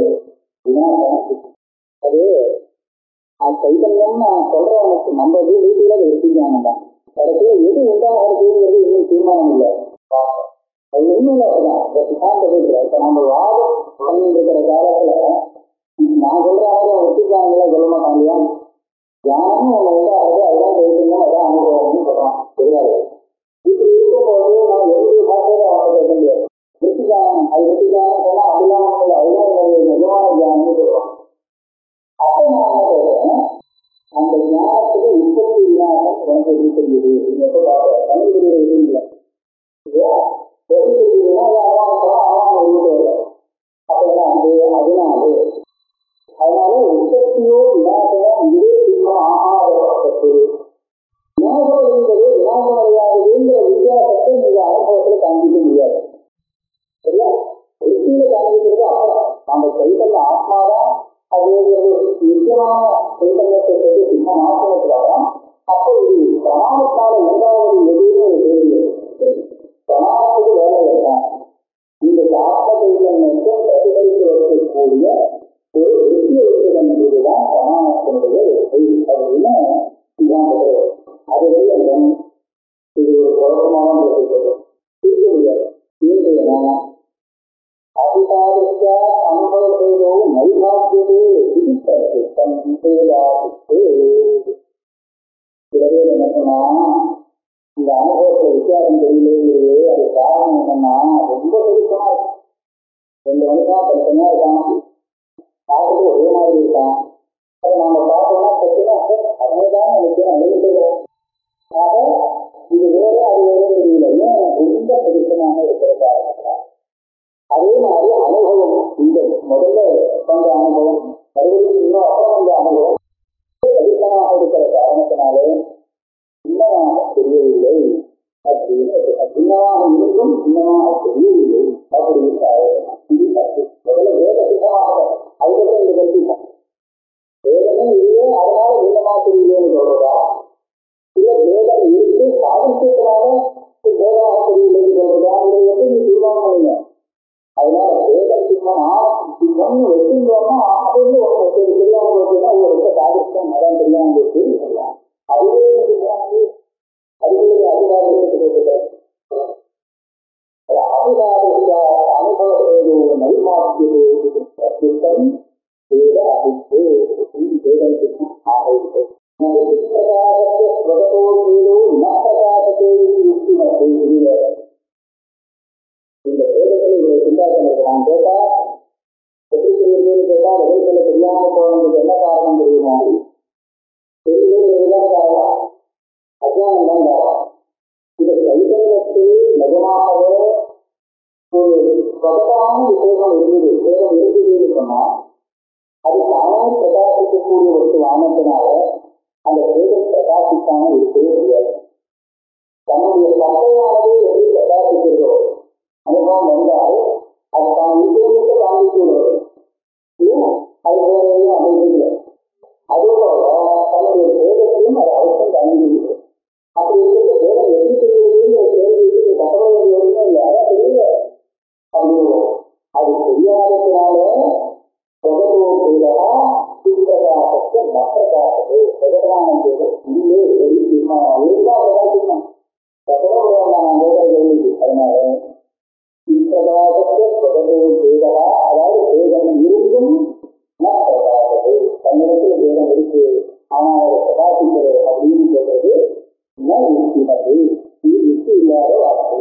[SPEAKER 2] விநாசமும். அது சைதன்யம் நான் சொல்றவனுக்கு நம்ம வீட்டுல எடுத்துக்காங்க தான். கடைசியில எது உண்டாகிறது இன்னும் தீர்மானம் இல்லை. அது உண்மையில அப்படிதான் சித்தாந்தது இல்லை. இப்ப நம்ம வாதம் பண்ணிட்டு இருக்கிற காலத்துல நான் சொல்ற ஆயிரம் ஒத்துக்காங்களா சொல்ல மாட்டாங்க இல்லையா? யாரும் உன்னை உண்டாகிறது அதுதான் சைதன்யம், அதான் அனுபவம்னு சொல்றான். தெரியாது. இப்படி இருக்கும்போது நான் எப்படி பார்த்து அவங்க பேச முடியாது. வெற்றிக்காரன் அது வெற்றிக்காரன் சொன்னா அப்படிலாம் இல்லை, அதுதான் நிஜமான ஞானம்னு சொல்லுவான். அப்ப நான் என்ன சொல்றேன், அந்த ஞானத்துக்கு உற்பத்தி விநாசம் எனக்கு எப்படி தெரியுது? நீங்க எப்ப பார்க்க தமிழ் தெரியுது எதுவும் இல்லை இல்லையா? எப்படி தெரியுதுன்னா அவன் வீட்டு வரல. அப்ப என்ன அது அதனால அதனால உற்பத்தியோ விநாசமோ இதுவே தீர்மானம் ஆகாதப்பட்டது. விநாசம் என்பது விநாசம் அடையாதுங்கிற வித்தியாசத்தை நீங்க அனுபவத்தில் காண்பிக்க முடியாது. சரியா? வெற்றியில காண்பிக்கிறது அப்புறம் நம்ம சைத்தன்ய ஆத்மாதான் அது நிச்சயமான சைத்தன்யத்தை சொல்லி சின்ன மாற்றத்துக்காக. அப்போ இது பிரணாமத்தால உண்டாவது எதுவுமே தெரியுது. பிரணாமத்துக்கு வேலை என்ன? இந்த ஆத்ம சைத்தன்யத்தை பிரதிபலித்து வைக்கக்கூடிய ஒரு வெற்றி வைப்பதன் மீதுதான் பிரணாமத்தினுடைய வெற்றி அப்படின்னு சித்தாந்தத்தில். அது எல்லாம் இது ஒரு குழப்பமான பிரிக்க முடியாது. ஏன்னா அதிகாரிக்க அனுபவத்தையும் நைபாக்கியதே விதிப்பது சிலவே என்னன்னா இந்த அனுபவத்தை வித்தியாசம் தெரியலேங்கிறது. அது காரணம் என்னன்னா ரொம்ப பெருசமா இருக்கு. 2 மணிதான் தனித்தனியா இருக்கான், பார்த்துட்டு ஒரே மாதிரி இருக்கான். அதை நாம பார்த்தோம்னா பிரச்சனை அதேதான் நினைக்கிறேன் அனுபவிக்கிறோம். ஆக இது வேற அது வேற தெரியல. ஏன் ரொம்ப பெருசமாக இருக்கிறதா இருக்கிறார். அதே மாதிரி அனுபவம் இந்த முதல்ல வந்த அனுபவம் மறுபடியும் இன்னும் அப்புறம் வந்த அனுபவம் அதிகமாக இருக்கிற காரணத்தினாலே இன்னமாக தெரியவில்லை அப்படின்னு சின்னமாக இருக்கும், சின்னமாக தெரியவில்லை அப்படின்னு முதல்ல வேத சித்தமாக அதுக்கப்புறம் இந்த கருத்திப்போம். வேதமே இல்லையே அதனால இன்னமாக தெரியலேன்னு சொல்றதா, இல்ல வேதம் இருக்கு சாதிச்சதுனால வேதமாக தெரியலைன்னு சொல்றதா, இதை எப்படி நீ தீர்மானம் பண்ணுங்க? அதனால வேதம் சித்தமா சித்தம்னு வச்சுருந்தோம்னா அப்படின்னு ஒரு தெரியாம வச்சுன்னா ஒரு சாதிச்சம் அதான் தெரியாம வச்சு அதுவே அதுவே அதிகாரத்துக்கு கேட்கிறேன். அதிகார அனுபவத்தோடு நைமாக்கியது சித்தம் வேத அதிர்வு வேதம் சித்தம் ஆகிறது. பிரகாசத்தை ஸ்வதத்தோடு நப்பிரகாசத்தை யுக்திமத்தை இந்த வேதத்தில் இவரை சிந்தாக்கம் இருக்கு. நான் கேட்டா எப்படி தெரியுதுன்னு கேட்டா விதைகளை தெரியாமல் போன சொன்னா அது தானே பிரகாசிக்கக்கூடிய ஒரு வானத்தினால அந்த தேவன் பிரகாசிக்காம இருக்கவே முடியாது. தன்னுடைய சட்டையானது எப்படி பிரகாசிக்கிறதோ அனுபவம் வந்தால் அது தான் நிச்சயமிக்க காமிக்கிறது. அது வேறையும் அமைதியில்லை. அதேபோல தன்னுடைய தேவத்தையும் அது அவசியம் காண்கிறது. அப்படி இருக்கிற தேவன் எப்படி தெரியுதுங்கிற கேள்விக்கு தகவல் எதுவுமே யாரும் தெரியல. அப்படின்னு அது தெரியாததுனால பிரகத்துவம் செய்தா சுப்பிரகாசத்தை மற்றகாசத்தை பிரகதானம் செய்த உள்ளே வெளி தீர்மானம் இருந்தால் பிரகாசிக்கணும். பிரகதம் கேள்வி. அதனால சுப்பிரகாசத்தை பிரகத்துவம் செய்தா, அதாவது வேதம் இருந்தும் பிரகாசத்தை தன்னிடத்தில் வேதம் இருக்கு ஆனால் அதை பிரகாசிக்கிறது அப்படின்னு சொல்றது யுக்தினது. இது யுக்தி இல்லாத வார்த்தை.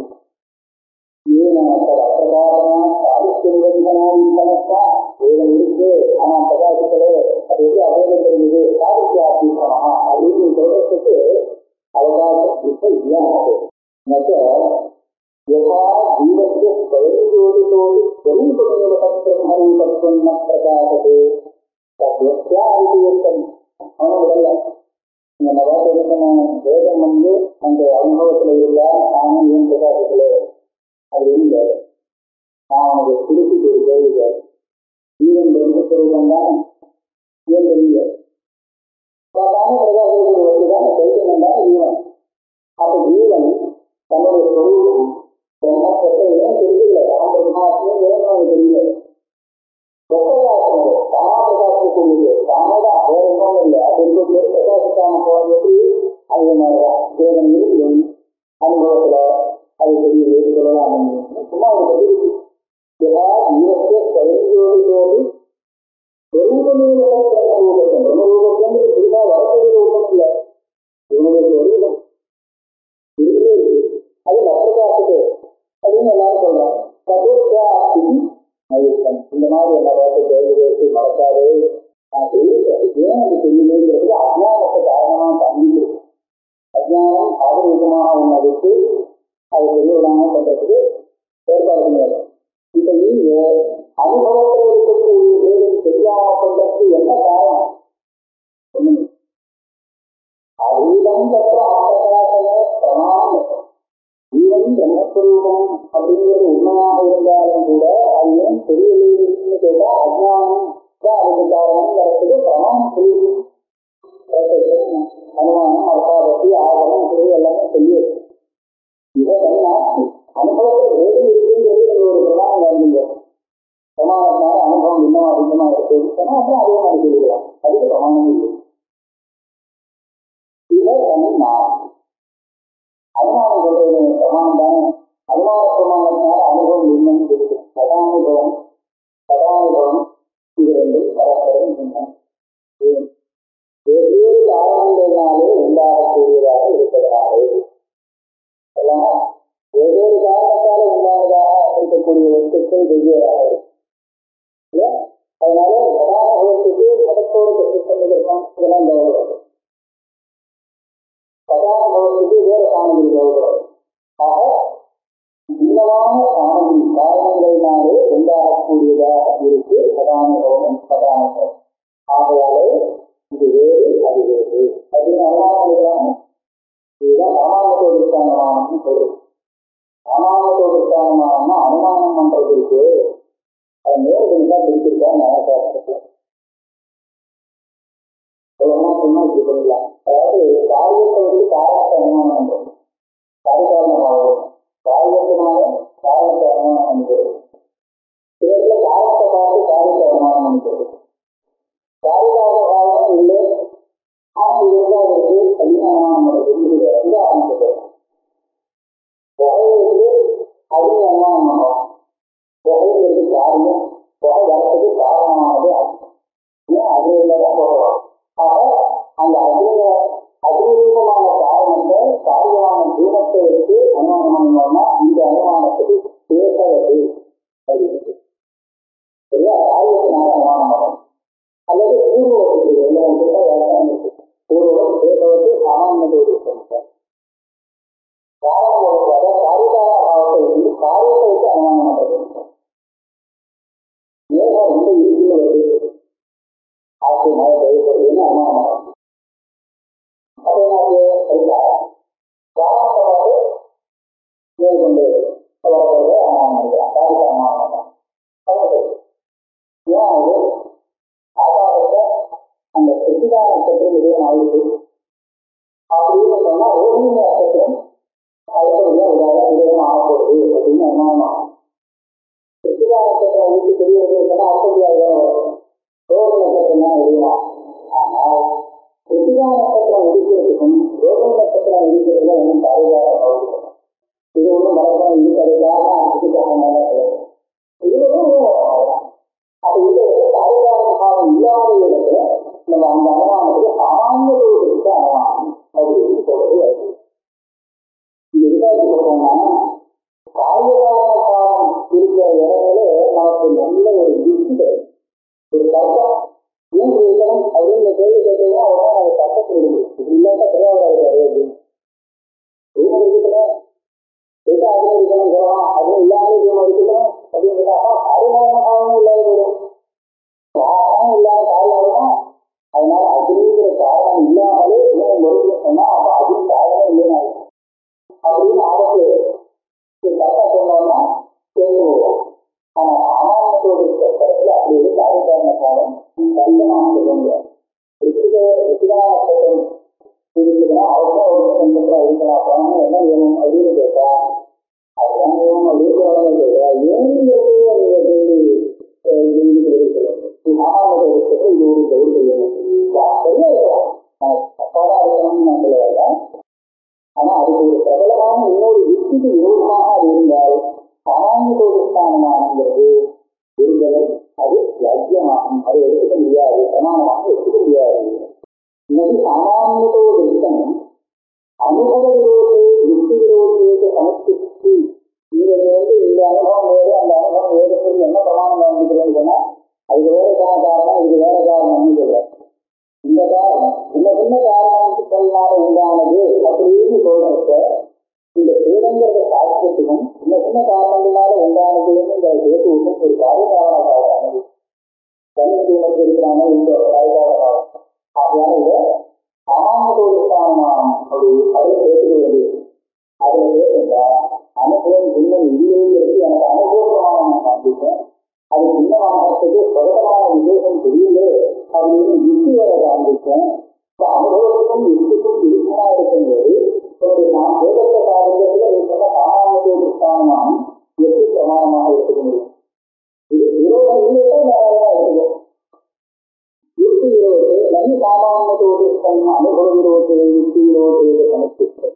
[SPEAKER 2] வேதம் இருக்கு ஆனா பிரகாசிக்கலே அது எப்படி அபேதம் தெரியுது சாதித்யாசீசமா அப்படின்னு சொல்றதுக்கு அவகாசம் இப்ப இல்லாது. யதா ஜீவத்திய ஸ்வயஞ்சோதிதோடு ஸ்வரூபமேவ பிரகாசதே தத்வத்யாதியந்தம். அவனோடல்ல இந்த நவாசன வேதம் அந்த அனுபவத்துல இருந்தா நானும் ஏன் பிரகாசத்திலே அப்படின்னு நான் அவனுக்கு திருப்பி ஒரு கேள்விகள் ஜீவன் பிரம்மஸ்வரூபம் தான் ஏன் தெரியல பிரகாசத்துதான் கைத்தனம் தான் ஜீவன். அப்ப ஜீவன் தன்னுடைய சொரூபம் பிரம்மத்தை ஏன் தெரியல தான் பிரம்மாத்மே வேணும் தெரியல. பிரகாசம் தானா பிரகாசிக்கக்கூடியது தானதான் வேற ஒன்றும் இல்லை. அது பிரகாசிக்காம போறது அதே மாதிரிதான் தேவன் இருக்கும் அனுபவத்துல அது தெரிய சொல்லலாம். சும்மா ஒரு பதிவு ஜீவத்தை ஸ்வயஞ்சோதிதோடு ஸ்வரூபமே பிரம்மரூபம். பிரம்மரூபம் புரிதா வரக்கூடிய ரூபம் இல்லை. இவனுடைய ஸ்வரூபம் இருந்தே இருக்கு. அது நப்பிரகாசத்து அப்படின்னு எல்லாரும் சொல்றாங்க. மயக்கம் இந்த மாதிரி எல்லா வார்த்தை தேவதேசி மறக்காது நான் தெரிவிக்கிறேன். ஏன் அது தெரியலேங்கிறது அஜ்ஞானத்தை காரணமா தங்கிட்டு அஜ்ஞானம் ஆதரவிதமாக உன்னதுக்கு அது தெரியவிடாம பண்றதுக்கு ஏற்பாடு பண்ணியாது. இப்ப நீங்க அனுபவத்தில் இருக்கக்கூடிய வேதம் தெரியாம பண்றதுக்கு என்ன காரணம்? அதீதம் பெற்ற ஆபிரகாசமே பிரமாணம். ஜீவன் பிரம்மஸ்வரூபம் அப்படிங்கிறது உண்மையாக இருந்தாலும் கூட அது ஏன் தெரியலைன்னு கேட்டா அஜ்ஞானம் தான் அதுக்கு காரணம் வரத்துக்கு பிரமாணம் தெரியுது. அனுமானம் அர்த்தாபத்தி ஆகலம் இப்படி எல்லாமே தெரியுது. இதெல்லாம் அனுபவத்தில் வேதம் இருக்குங்கிறது ஒரு பிரமாணம் வாழ்ந்தீங்க. பிரமாணத்தினால அனுபவம் இன்னும் அதிகமா இருக்கு அப்புறம் அதே மாதிரி சொல்லிக்கலாம். அதுக்கு பிரமாணம் இல்லை. இதை நான் அனுமானம் சொல்றது பிரமாணம் தானே. அனுமான பிரமாணத்தினால அனுபவம் இல்லைன்னு இருக்கு. கதானுபவம் இது ரெண்டும் பரஸ்பரம் வெவ்வேறு காரணங்களினாலே உண்டாகக்கூடியதாக இருப்பதனாலே வெவ்வேறு காரணத்தால உண்டானதாக இருக்கக்கூடிய வஸ்துக்கள் வெவ்வேறாக இருக்கு. அதனால கதானுபவத்துக்கு மதத்தோடு கற்றுக்கொண்டிருக்கோம். இதெல்லாம் தேவைப்படும். கதானுபவத்துக்கு வேறு காரணங்கள் தேவைப்படும். ஆக இன்னமான காரணங்களினாலே உண்டாகக்கூடியதாக இருக்கு கதானுபவம் கதானுபவம். ஆகையாலே இது வேறு அது வேறு அப்படின்னு அனுமானம். இதுதான் அனுமானத்தோடு காரணமானு சொல்றது. அனுமானத்தோடு காரணமானம்னா அனுமானம் பண்றதுக்கு அது நேரத்தில் தான் பிடிச்சிருக்கா நியாயசாஸ்திரத்துல சொன்னா இப்படி பண்ணிக்கலாம். அதாவது காரியத்தை காரணத்தை அனுமானம் பண்றது காரணமாகும். காரியத்தினால காரணத்தை அனுமானம் பண்றது. சில காரணத்தை பார்த்து காரியத்தை அனுமானம் பண்றது. காரியமாக காரணம் இல்லை ஆனால் இது இருந்தால் இருக்கு அப்படின்னு அனுமானம் பண்றது. இது ஆரம்பிச்சது புகையிலிருந்து அப்படின்னு அனுமானம் பண்ணலாம். புகையிலிருந்து காரியம் புகை வரத்துக்கு காரணமானது ஏன் அக்னியில்தான் போகலாம். ஆக அந்த அக்னிரூபமான காரணத்தை காரியமான தூரத்தை எடுத்து அனுமானம் பண்ணோம்னா இந்த அனுமானத்துக்கு பேசவது அப்படின்னு சரியா. காரியத்தினால அனுமானம் பண்ணணும் அல்லது பூர்வத்துக்கு வியாக்கியானம் இருக்கு. பூர்வம் பேசவது சாமானியத்தோடு காரியத்தை வச்சு அனுமானம் பண்றது. மேகம் ரொம்ப இருக்குன்னு ஆட்சி மழை பெய்யப்படுதுன்னு அனுமானம். அப்போ என்ன காரணமாக மேற்கொண்டு வரப்படுறது அனுமானம் இருக்கிறான். காரிக்க அனுமானம் ஏன் அது ஆகாரத்தை அந்த சுத்திகா நட்சத்திரம் உதயம் ஆயிடுச்சு அப்படின்னு சொன்னா ரோஹிணி நட்சத்திரம் அடுத்தபடியா உதயம் ஆகப்போகுது அப்படின்னு அனுமானம். சுத்திகா நட்சத்திரம் வீட்டு பெரியவர்கள் சொன்னா அடுத்தபடியா உதயம் வரும். ரோஹிணி நட்சத்திரம் தான் உதயம். ஆனால் சுத்திகா நட்சத்திரம் ஒதுக்கிறதுக்கும் ரோஹிணி நட்சத்திரம் ஒதுக்கிறதுல ஒன்றும் பாதுகாப்பு இது ஒன்றும் மறக்காம இது கிடைக்காம அதுக்காக இதுவும் அது இது பாதுகாப்பு காலம் இல்லாத இடத்துல நம்ம அந்த அனுமானத்துக்கு சாமானியர்களுக்கு அனுமானம் அப்படின்னு சொல்றது. இது எதுக்காக சொல்றோம்னா பாதுகாப்பு காலம் இருக்கிற இடத்துல நமக்கு நல்ல ஒரு யுக்தி ஒரு கஷ்டம் ஏன் இருக்கணும் அப்படின்னு கேள்வி கேட்டீங்கன்னா உடனே அது கஷ்டத்தில் இருக்கு. இது இல்லாட்டா கிடையாது அப்படின்னு இருக்கணும் சொல்லலாம். அதுவும் இல்லாமல் இருக்கணும் அப்படின்னு கேட்டாக்கா சாதாரண காரணம் இல்லாத போயிடும். காரணம் இல்லாத காரணம் அதனால அப்படிங்கிற காரணம் இல்லாமலே இன்னும் முறையில் சொன்னா அப்ப அதுவும் காரணம் இல்லைன்னா அப்படின்னு ஆரம்பி கரெக்டா சொன்னோம்னா தேர்ந்து போவோம். ஆனா அமானத்தோட கட்டத்துல அப்படி ஒரு காரண காலம் கண்டிப்பாக சொல்ல முடியாது. ரிஷிகாரத்தம் இருக்குதுன்னா அவசரம் ஒரு சந்தத்தில் இருக்கலாம் பணம் என்ன வேணும் அப்படின்னு கேட்டா அதுதான் வேணும் அப்படின்னு கேட்டா ஏங்கிறது நீங்க கேள்வி ஆமாம் இது ஒரு கௌரவம் வேணும் சரியா இருக்கலாம். தப்பாதான் இருக்கணும்னு நான் சொல்ல வரேன். ஆனா அதுக்கு ஒரு பிரபலமான இன்னொரு யுக்திக்கு விரோதமாக அது இருந்தால் சாமானியமானங்கிறது இருந்தவர் அது லட்சியமாகும். அதை எடுத்துக்க முடியாது, சமானமாக எடுத்துக்க முடியாது. இன்னைக்கு சாமானியத்தோடு இருக்கணும் அனுபவ விரோதத்தை யுக்தி விரோதத்தை சமர்ப்பித்து இவர்கள் இந்த அனுபவம் வேறு அந்த அனுபவம் வேறு என்ன பிரமாணம் வாங்கிக்கிறேன்னு சொன்னா அதுக்கு வேற காரணம் இதுக்கு வேற காரணம்னு சொல்றாரு. இந்த காரணம் சின்ன சின்ன காரணத்தினால உண்டானது அப்படின்னு சொல்றப்ப இந்த பேரங்கிறத சாட்சியத்துக்கும் சின்ன சின்ன காரணங்களால உண்டானதுன்னு இந்த பேசுவதும் ஒரு காரணமாக தனித்துவம் இருக்கிறாங்க. இந்த காரணமாக ஆகையான இதை சாமானியத்தோடு காரணமாகும் அப்படி அதை பேசுகிறது. அதுல பேசுங்க அனுபவம் இன்னும் இல்லைங்கிறது எனக்கு அனுபவமாக நான் காண்பிப்பேன். அது சின்னமானத்துக்கு பிரபலமான விசேஷம் தெரியல அப்படின்னு யுக்தி வர காண்பிப்பேன். அனுபவத்துக்கும் யுக்திக்கும் இருக்குமா இருக்கும்போது நான் வேதத்தை காரியத்தில் சொன்ன சாமானியத்தோடு காரணமாகும் எப்படி பிரமாணமாக எடுத்துக்க முடியும்? இது விரோதம் இல்லையா நேரம் எடுத்துக்கும். யுக்தி விரோதத்தை நன்மை சாமானியத்தோடு அனுபவ விரோதத்தை யுக்தி விரோதத்தை கணக்கிட்டு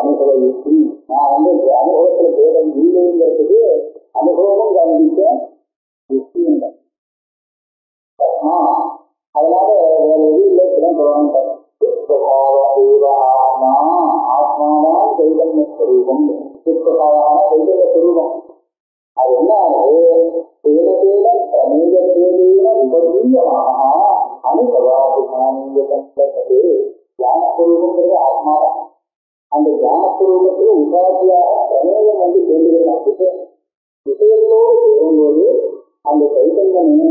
[SPEAKER 2] அனுபவ யுக்தி நான் அனுபவத்துல பேதம் இல்லைங்கிறதுக்கு அனுபவமும் காண்பிக்க யுக்தியும் அதனால வேற எதுவும் இல்லை சொல்லணும். ஆத்மானாம் தைதன்ய ஸ்வரூபம் சுத்தபாவான தைதன்ய ஸ்வரூபம் அது என்ன அனுபவாது தியானஸ்வரூபங்கிறது ஆத்மாதான். அந்த தியானஸ்வரூபத்துல உபாதியாக பிரமேயம் வந்து சேர்ந்துகிறான். விஷயத்தோடு சேரும்போது அந்த சைத்தன்யமே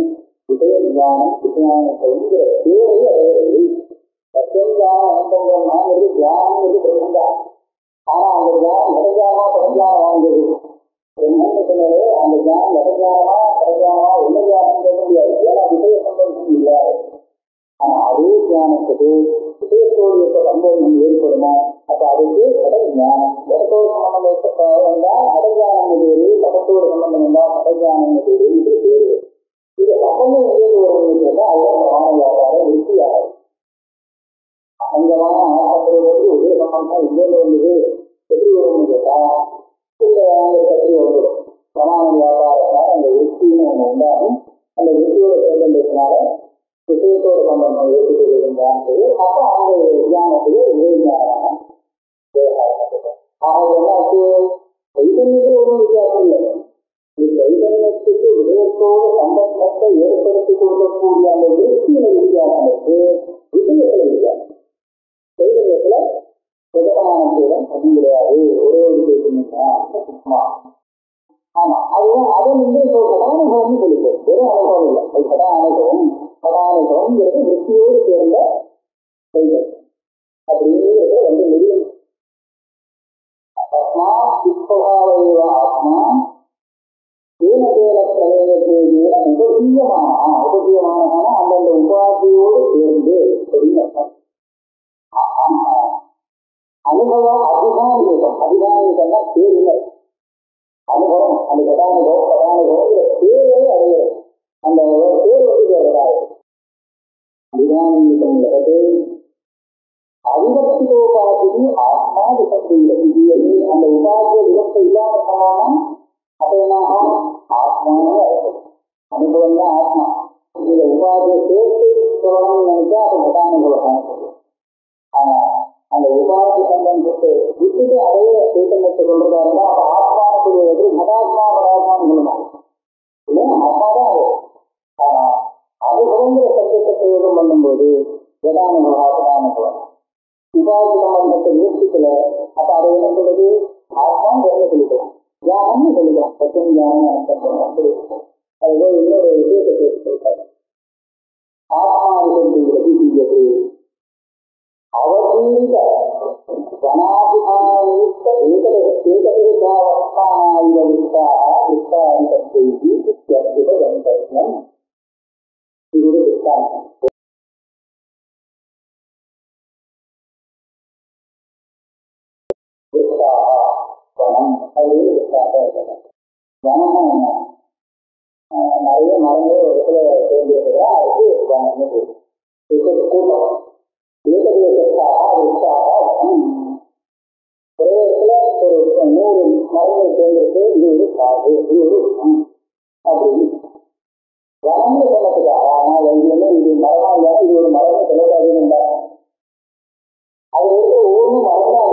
[SPEAKER 2] விஷய தியானம் விஜயானங்கிற பேரை அடைகிறது. சத்தியஞ்சானம் அனந்தங்கிறது தியானங்கிறது பிரம்மந்தான். ஆனா அந்த தியானம் நடஞ்சாமா பிரஞ்சானம் வாங்குது பிரம்மத்திலே அந்த தியானம் நடஞ்சானமா பிரஞ்சானமா என்ன தியானம் கேட்க முடியாது. ஏன்னா விஷய சம்பந்தம் இல்லாது. ஆனா அதே தியானத்துக்கு விஷயத்தோடு இருக்க சம்பவம் ஏற்படுமோ அப்ப அதுக்கு கடஞ்ஞானம் இடத்தோடு சம்பந்தம் இருந்தால் கடஞ்ஞானம் பேரு, கடத்தோடு சம்பந்தம் இருந்தால் கடஞ்ஞானம் பேரு இது பேரு. இது சம்பந்தம் எங்கேருந்து வரும்னு கேட்டா அதுதான் பிரமாண வியாபாரம் விருத்தியாகும். அங்கமான ஆசப்படுவது ஒரே சம்பந்தம் எங்கேருந்து வந்தது எப்படி வரும்னு கேட்டா இந்த கட்சி வந்துடும். பிரமாண வியாபாரத்தால் அந்த விருத்தின்னு ஒண்ணு உண்டாகும். அந்த விருத்தியோட சேர்ந்ததுனால விஷயத்தோடு சம்பந்தம் ஏற்பட்டு இருந்தான்னு சொல்லி அப்ப அந்த விஞ்ஞானத்திலே விஞ்ஞானமான ஆகவே சைதன்யத்தில் ஒன்றும் வித்தியாசம் இல்லை. சைதன்யத்துக்கு விடயத்தோடு சம்பந்தத்தை ஏற்படுத்திக் கொள்ளக்கூடிய அந்த விருத்தியில வித்தியாசம் இருக்கு, விஷயத்துல வித்தியாசம். சைதன்யத்துல பிரதமானத்துடன் அது கிடையாது. ஒரே ஒரு சைதன்யம் ஆமா அதுதான் அதை இப்போ கடானுபவம்னு சொல்லிட்டு வெறும் அனுபவம் இல்லை. அது கடானுபவம். கடானுபவம்ங்கிறது விற்பியோடு சேர்ந்த செயல் அப்படிங்கிறது முடியும். ஆத்மா ஆத்மா ஏனதேன பிரளயத்தேதியில உபஜீயமான அந்தந்த உபாதியோடு சேர்ந்து அப்படின்னு அனுபவம் அபிமானியம். அபிமானியம்னா பேரில்லை அனுபவம். அந்த கதானுபவம் பேரே அடைகிறது. அந்த பேர் வருகிறார் அபிமானியம் அதிபக்தியோபாதி ஆத்மா விபக்தி அந்த உபாதிய விபக்தி இல்லாத காரணம் அப்ப என்ன ஆத்மான அனுபவம் தான் ஆத்மா. இந்த உபாதியை சேர்த்து சொல்லணும்னு நினைச்சா அது கதானுபவம். ஆனா அந்த உபாதி சம்பந்தத்தை விட்டுட்டு அதையே சைத்தன்யத்தை கொண்டு இருந்தா அப்ப ஆத்மாவுடைய மதாத்மா மதாத்மான்னு சொல்லலாம். இல்லைன்னா ஆத்மா தான் அது. ஆனா அனுபவங்கிற சத்தியத்தை பிரயோகம் பண்ணும்போது கதானுபவம் உபாதி சம்பந்தத்தை யோசிக்கல. அப்ப அதை என்ன சொல்றது ஆத்மான்னு என்ன சொல்லிக்கலாம், தியானம்னு சொல்லிக்கலாம். சத்தியம் தியானம் அப்படி அதுவே இன்னொரு விஷயத்தை பேசிட்டாரு. ஆத்மாவிற்கு செய்யது அவதீத வனாதிகாரித்த ஏகதேசாவஸ்தானாயிரம் இது விஸ்தாரம். வனம் அது வனம் என்ன நிறைய மரங்களே ஒரு இடத்துல சேர்ந்திருக்கிறதா அதுக்கு வனம்னு கூட்டம். ஏகதேசாக வனம் ஒரே இடத்துல ஒரு 100 மரங்கள் சேர்ந்திருக்கு. இது ஒரு காடு, இது ஒரு வனம் அப்படின்னு வனம்னு சொல்லக்கூடாது. ஆனால் எங்கேயுமே இது மரமா இல்லையா இது ஒரு மரமே சொல்லக்கூடாதுன்னு இருந்தாங்க. அது வந்து ஒவ்வொன்றும் மரம் தான்.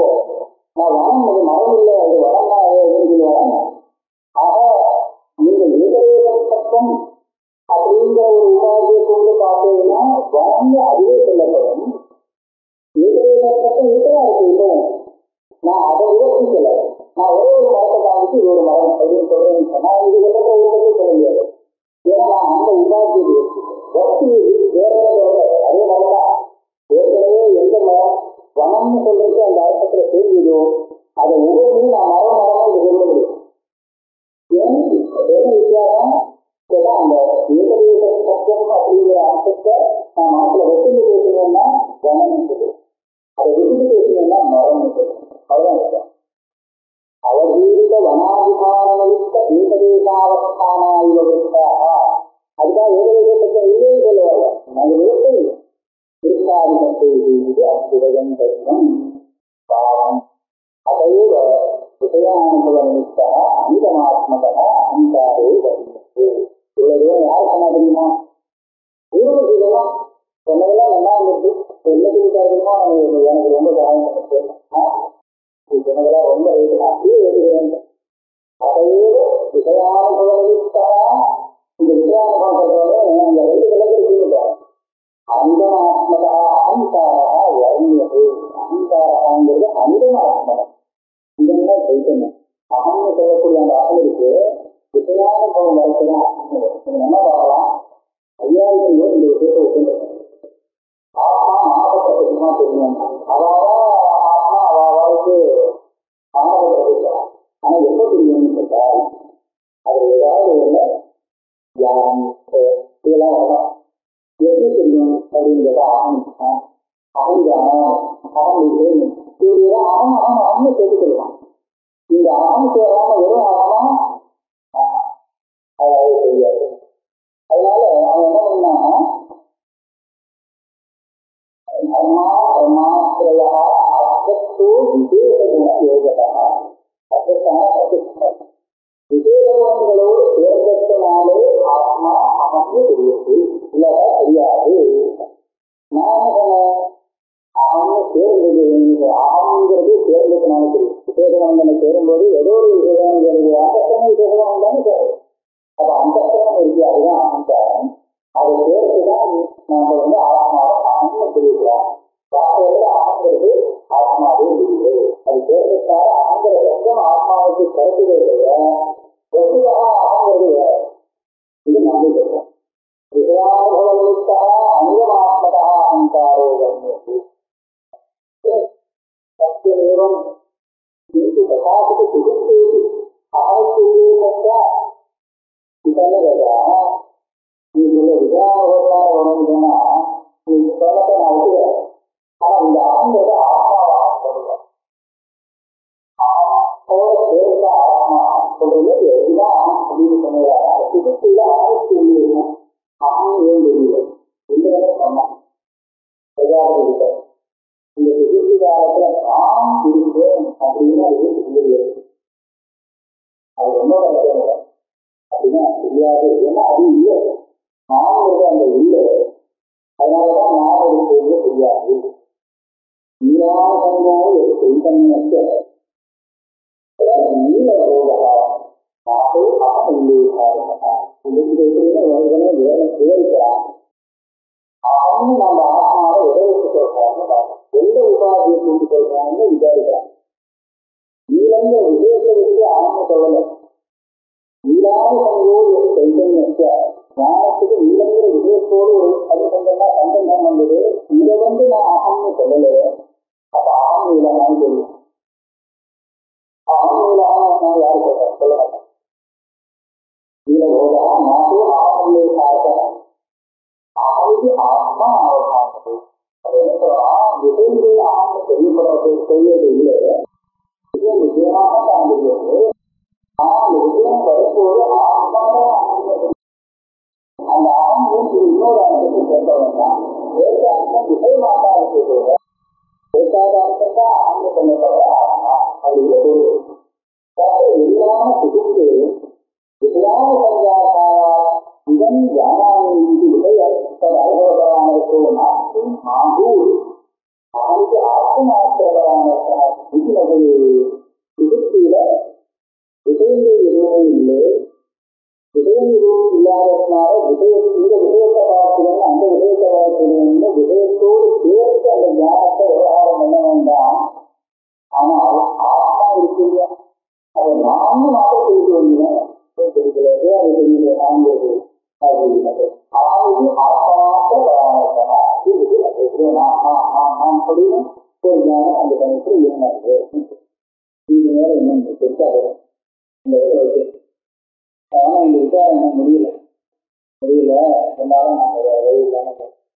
[SPEAKER 2] நான் வனம் அது மரம் இல்லை அது வனம் தான் எதுன்னு சொல்லுவாங்க. ஆக நீங்க ஏகதேசம் அப்படிங்கிற ஒரு உபாதியை கொண்டு பார்த்தீங்கன்னா வனம்னு அதுவே சொல்லப்படும். ஏகதேசம் இதுதான் இருக்கு. இல்லை நான் அதை யோசிக்கல. நான் ஒரே ஒரு மரத்தை காமிச்சு இது ஒரு மரம் அப்படின்னு சொல்றேன்னு சொன்னா இது ஒருத்தருக்கு சொல்ல முடியாது. ஏன்னா நான் அந்த உபாதி வசதி வேற அதே மரம்தான். ஏற்கனவே எந்த மரம் வனம்னு சொல்றது அந்த அர்த்தத்துல தெரியுதோ அதை ஒவ்வொன்றையும் நான் மரம் மரம்னு சொல்ல முடியும். ஏன் என்ன வித்தியாசம் கேட்டா அந்த ஏகதேச சத்தியம் அப்படிங்கிற அர்த்தத்தை நான் மனசுல வச்சுட்டு பேசணும்னா வனம் சொல்லு, அதை விட்டுட்டு பேசணும்னா மரம் சொல்லு. அவ்வளவுதான் இருக்கும். அவதீர்த்த வனாதிகாரமளித்த ஏகதேசாவஸ்தானாயிரத்தாக அதுதான் ஏகதேசத்தை இல்லைன்னு சொல்லுவாங்க. அது விவசாயம் இல்லை. திருஷ்டாதிபத்தை செய்து அற்புதம் தத்துவம் பாவம் அதைவ விஷயானுபவ நிமித்த அமிதமாத்மக அகங்காரே வருகிறது. இவ்வளவு தூரம் யார் சொன்னா தெரியுமா? ஊருக்கு சொல்லலாம் சொன்னதெல்லாம் நல்லா இருந்துச்சு. என்ன சொல்லிட்டாருமா எனக்கு ரொம்ப சகாயம் பண்ணிச்சு. சொன்னதெல்லாம் ரொம்ப நான் அப்படியே எழுதுகிறேன். அதைவ விஷயானுபவ நிமித்த இந்த விஷயானுபவம் சொல்றவங்க அந்த 2 விலங்கு சொல்லிட்டாங்க. அமிதமாத்மக அகங்காரா வருணியது. அகங்காரங்கிறது அமிதமாத்மகம். இதன்னா சைத்தன்யம். அகம்னு சொல்லக்கூடிய அந்த அகலுக்கு விஷயானுபவம் வரைக்கும் நீங்க என்ன பார்க்கலாம். 5000 இந்த விஷயத்தை ஒத்துருக்காங்க. ஆத்மா மானபத்திரமா தெரியும். அவாவா ஆத்மா அவாவாவுக்கு மானபத்திரம். ஆனா எப்ப தெரியும்னு கேட்டால் அது ஏதாவது ஒண்ணு தியானம் இதெல்லாம் வரலாம். எப்படி தெரியும் அப்படின்னு கேட்டா அகஞ்சானம் அகம் இதுதான் அகம்னு தெரிஞ்சுக்கலாம். இந்த அகம் சேராம வெறும் ஆத்மா அதாவது தெரியாது. அதனால அவன் என்ன பண்ணாங்கன்னா அம்மா பிரமாத்திரையா அசத்தோ விசேஷ குண யோகதா அசத்தான பிரதிஷ்டம் விசேஷங்களோடு சேர்ந்தனாலே ஆத்மா அகம்னு தெரியுது. இல்லதா தெரியாது. நான் என்ன சொன்னேன் அகம்னு சேர்ந்தது அகம்ங்கிறது சேர்ந்ததுனால தெரியும். விசேஷவந்தனை சேரும்போது ஏதோ ஒரு விசேஷங்கிறது அந்தஸ்தன விசேஷம் தானே சேரும். அப்ப அந்தஸ்தனம் இருக்கு. அதுதான் அகங்காரம். அதை சேர்த்துதான் நாம வந்து ஆத்மாவை அகம்னு தெரிவிக்கிறோம். வார்த்தையில அகங்கிறது ஆத்மாவே தெரியுது. அது சேர்ந்ததுனால அகங்கிற சத்தம் ஆத்மாவுக்கு கிடைக்கிறதே தவிர सर्वनिमित्तः अनियमात्मकः अहङ्कारो वर्ण्यते सत्यमेवं किन्तु कदाचित् सुजुक्तेषु अहङ्कृतेनस्य इतरगतः இதுல விஜயாவதார உணவுனா நீங்க சொல்லத்தை நான் ஒத்துக்கிறேன். ஆனா இந்த ஆண்கள் ஆத்மாவா சொல்லுவேன். ஆத்மா சொல்றது இதுதான் அப்படின்னு சொன்னதால சுகத்துல ஆரம்பிச்சு இல்லைன்னா ஆண் ஏன் தெரியல இல்லைன்னு சொன்னான் பிரஜாபதி இந்த சுகத்து காலத்துல நான் இருக்கேன் அப்படின்னு அதுக்கு தெரியாது. அது ரொம்ப கஷ்டம் அப்படின்னா தெரியாது. ஏன்னா அது இல்லை நான்கிறது அந்த இல்லை. அதனாலதான் நான் இருக்கிறது தெரியாது. நீராசங்கோடு சைதன்யத்த நீல போகா நாட்டை ஆகா விவரிக்கிறான். ஆகும் நம்ம ஆத்மாவை எதற்கு சொல்றாங்க, எந்த உபாதியை கொண்டு சொல்றாங்கன்னு விசாரிக்கிறான். நீலந்த விஜயத்தை வச்சு ஆத்ம சொல்லலை. நீராசங்கோடு சைதன்யத்த ஞானத்துக்கு நீலங்கிற விஷயத்தோடு ஒரு பரிசந்தமா சம்பந்தம் வந்தது. இதை வந்து நான் அகம்னு சொல்லலை. அப்ப அகம் நீலமான்னு தெரியும். அகம் நீலமா யாரு சொல்ற சொல்ல மாட்டேன். நீலபோதா நாட்டு ஆகமே பார்க்க ஆகி ஆத்மா அவகாசம். அது என்ன சொல்றான், விஷயத்தை ஆக தெரியப்படுறது செய்யறது இல்லை. இது விஷயமாக தான் தெரியாது. ஆனா அந்த விஷயம் வரும்போது ஆத்மாதான் அந்த ஆன்மீக இன்னொரு அர்த்தத்தை சேர்ந்தவங்க ஏகாந்தம் விஷயமாக இருக்கிறது. ஏகாதார்த்தம் தான் ஆன்மீக பண்ணப்படுற ஆத்மா அப்படிங்கிற பொருள். எல்லாம சுகுந்து விஷயான சஞ்சாரா இதன் ஜானாவின் விஜயத்தோடு நாட்டும் ஆகூர் அவனுக்கு ஆத்மாத்திரமான சுகுத்தில விஷயங்கள் எதுவும் இல்லை. விஷயம் எதுவும் இல்லாததுனால இந்த விஷயத்தை பார்க்கணும் அந்த விஷயத்தை பார்க்கணும்னு விஷயத்தோடு சேர்த்து அந்த ஞானத்தை விவகாரம் பண்ண வேண்டாம். ஆனால் ஆத்மா இருக்கு இல்லையா, அதை நானும் மாற்ற செய்து வந்தேன் தெரிகிறது. அது தெரியல நான்கு அப்படிங்கிறது ஆகும் ஆத்மாக்க பராமரிக்கா அப்படின்னு ஒரு ஞானம் அந்த கணக்கில் இயங்காது. இது மேல இன்னும் பெருசாக இந்த இடத்துல வச்சு ஆனா இந்த விசாரம் என்ன முடியல எல்லாரும் நான் வழி இல்லாம